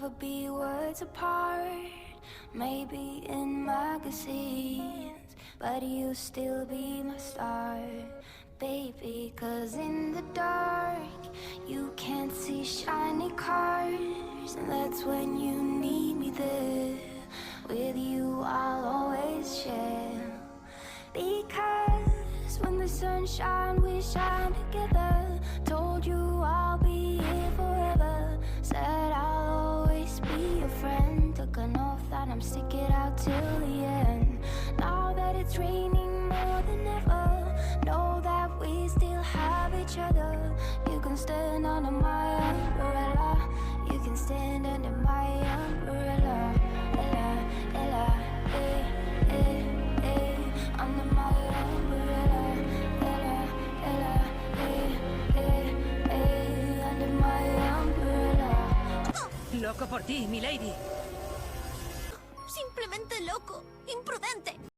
never be words apart. Maybe in magazines, but you'll still be my star, baby. 'Cause in the dark, you can't see shiny cars, and that's when you need me there. With you, I'll always share. Because when the sun shines, we shine together. Told you I'll be here forever. Said I'll always be your friend. Took an oath that I'm stick it out till the end. Now that it's raining more than ever, know that we still have each other. You can stand under my umbrella. You can stand under my umbrella. Ella, Ella, under my umbrella. Ella, Ella, under my umbrella. Loco por ti, milady. Simplemente loco, imprudente.